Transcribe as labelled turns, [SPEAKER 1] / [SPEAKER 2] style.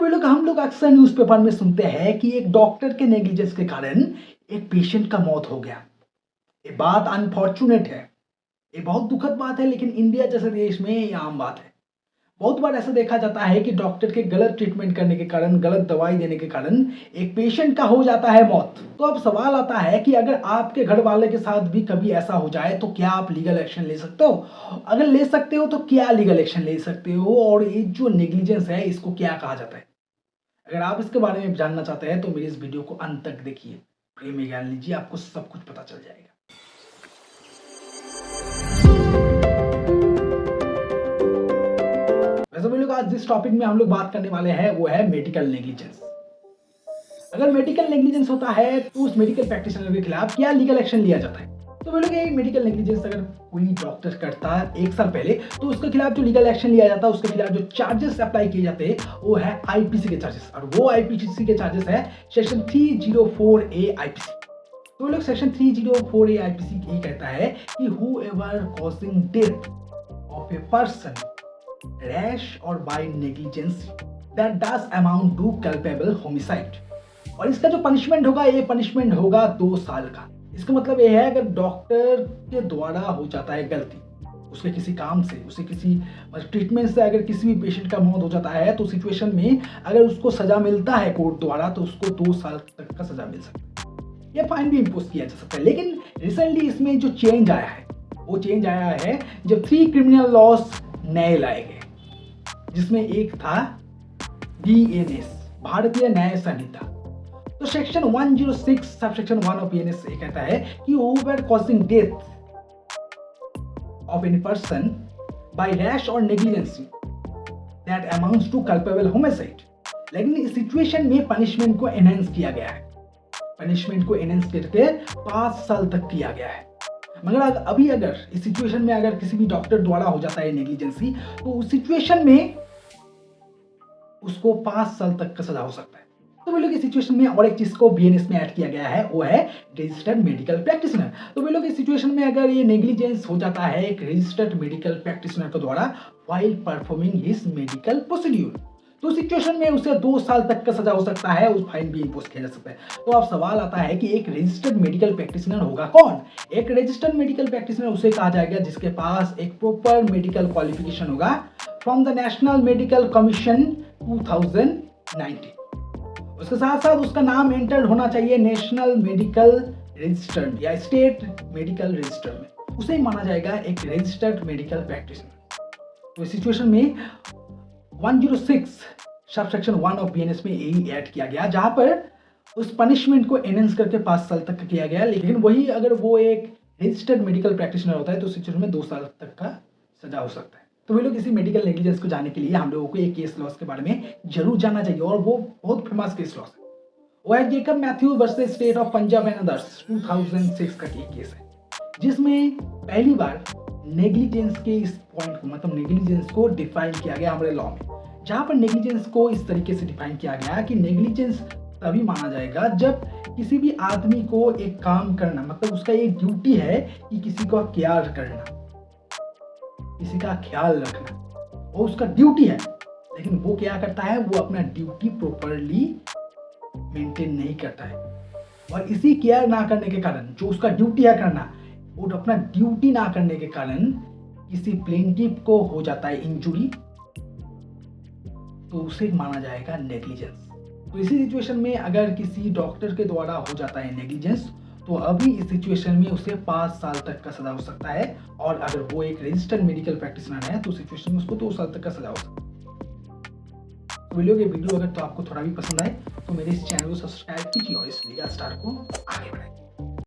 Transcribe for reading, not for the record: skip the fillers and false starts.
[SPEAKER 1] वे लोग हम लोग अक्सर न्यूज़पेपर में सुनते हैं कि एक डॉक्टर के नेग्लिजेंस के कारण एक पेशेंट का मौत हो गया। ये बात अनफॉर्चुनेट है, ये बहुत दुखद बात है, लेकिन इंडिया जैसे देश में ये आम बात है। बहुत बार ऐसा देखा जाता है कि डॉक्टर के गलत ट्रीटमेंट करने के कारण, गलत दवाई देने के कारण एक पेशेंट का हो जाता है मौत। तो अब सवाल आता है कि अगर आपके घर वाले के साथ भी कभी ऐसा हो जाए तो क्या आप लीगल एक्शन ले सकते हो? अगर ले सकते हो तो क्या लीगल एक्शन ले सकते हो, और ये जो नेग्लिजेंस है इसको क्या कहा जाता है? अगर आप इसके बारे में जानना चाहते हैं तो मेरी इस वीडियो को अंत तक देखिए, प्रेम में ज्ञान लीजिए, आपको सब कुछ पता चल जाएगा। वैसे भी लोग आज जिस टॉपिक में हम लोग बात करने वाले हैं वो है मेडिकल नेग्लिजेंस। अगर मेडिकल नेग्लिजेंस होता है तो उस मेडिकल प्रैक्टिशनर के खिलाफ क्या लीगल एक्शन लिया जाता है? तो वो लोग ये मेडिकल नेग्लिजेंस अगर कोई डॉक्टर करता है 1 साल पहले तो उसके खिलाफ जो लीगल एक्शन लिया जाता है, उसके खिलाफ जो चार्जेस अप्लाई किए जाते हैं वो है आईपीसी के चार्जेस, और वो आईपीसी के चार्जेस है सेक्शन 304A आईपीसी। तो लोग सेक्शन 304A आईपीसी ये कहता है कि whoever causing death of a person rash or by negligence that does amount to culpable homicide, और इसका जो पनिशमेंट होगा ये पनिशमेंट होगा 2 साल का। इसका मतलब ये है अगर डॉक्टर के द्वारा हो जाता है गलती, उसके किसी काम से, उसे किसी ट्रीटमेंट से अगर किसी भी पेशेंट का मौत हो जाता है तो सिचुएशन में अगर उसको सजा मिलता है कोर्ट द्वारा तो उसको 2 साल तक का सजा मिल सकता है, या फाइन भी इम्पोज किया जा सकता है। लेकिन रिसेंटली इसमें जो चेंज आया है वो चेंज आया है जब 3 क्रिमिनल लॉज नए लाए गए, जिसमें एक था BNS, भारतीय न्याय संहिता। तो सेक्शन 106 सबसेक्शन 1 ऑफ BNS ये कहता है कि whoever causing death of any person by rash or negligence that amounts to culpable homicide। लेकिन इस सिचुएशन में पनिशमेंट को एनहांस किया गया है, पनिशमेंट को एनहांस करके 5 साल तक किया गया है। मगर अभी अगर इस सिचुएशन में अगर किसी भी डॉक्टर द्वारा हो जाता है नेग्लिजेंसी तो उस सिचुएशन में उसको 5 साल तक का सजा हो सकता है। तो वे लोग इस सिचुएशन में और एक चीज को BNS में ऐड किया गया है, वो है रजिस्टर्ड मेडिकल प्रैक्टिशनर। तो वे लोग इस सिचुएशन में अगर ये नेग्लिजेंस हो जाता है एक रजिस्टर्ड मेडिकल प्रैक्टिशनर के द्वारा while performing his medical procedure, तो सिचुएशन में उसे 2 साल तक का सजा हो सकता है, उस फाइन भी इम्पोज किया जा सकता है। तो अब सवाल आता है कि एक रजिस्टर्ड मेडिकल प्रैक्टिशनर होगा कौन? एक रजिस्टर्ड मेडिकल प्रैक्टिशनर उसे कहा जाएगा जिसके पास एक प्रॉपर मेडिकल क्वालिफिकेशन होगा from the national medical commission 2019। उसके साथ साथ उसका नाम एंटर्ड होना चाहिए नेशनल मेडिकल रजिस्टर में या स्टेट मेडिकल रजिस्टर में, उसे माना जाएगा एक रजिस्टर्ड मेडिकल प्रैक्टिशनर। तो इस सिचुएशन में 106 सबसेक्शन 1 ऑफ BNS में यही ऐड किया गया, जहां पर उस पनिशमेंट को एनहांस करके 5 साल तक किया गया। लेकिन वही अगर वो एक रजिस्टर्ड मेडिकल प्रैक्टिशनर होता है तो सिचुएशन में 2 साल तक का सजा हो सकता है। तो वे लोग इसी मेडिकल नेग्लिजेंस को जानने के लिए हम लोगों को एक केस लॉस के बारे में जरूर जानना चाहिए, और वो बहुत फेमस केस लॉस है। वो है Jacob Matthew versus state of Punjab and others 2006 का केस है, जिसमें पहली बार नेग्लिजेंस के इस पॉइंट को, मतलब नेग्लिजेंस को डिफाइन किया गया हमारे लॉ में, जहां पर नेग्लिजेंस को इस तरीके से डिफाइन किया गया कि नेग्लिजेंस तभी माना जाएगा जब किसी भी आदमी को एक काम करना, मतलब उसका एक ड्यूटी है कि किसी का केयर करना, किसी का ख्याल रखना, वो उसका ड्यूटी है, लेकिन वो क्या करता है, वो अपना ड्यूटी प्रॉपरली मेंटेन नहीं करता है, और इसी केयर ना करने के कारण, जो उसका ड्यूटी है करना, वो अपना ड्यूटी ना करने के कारण किसी प्लेंटिफ को हो जाता है इंजुरी, तो उसे माना जाएगा नेग्लिजेंस। तो इसी सिचुएशन में अगर किसी डॉक्टर के द्वारा हो जाता है नेग्लिजेंस तो अभी इस सिचुएशन में उसे 5 साल तक का सजा हो सकता है, और अगर वो एक रजिस्टर्ड मेडिकल प्रैक्टिशनर है तो सिचुएशन में उसको 2 साल तक का सजा हो सकता है। तो वीडियो अगर तो आपको थोड़ा भी पसंद आए तो मेरे इस चैनल को सब्सक्राइब कीजिए और इस लीगल स्टार को आगे बढ़ाइए।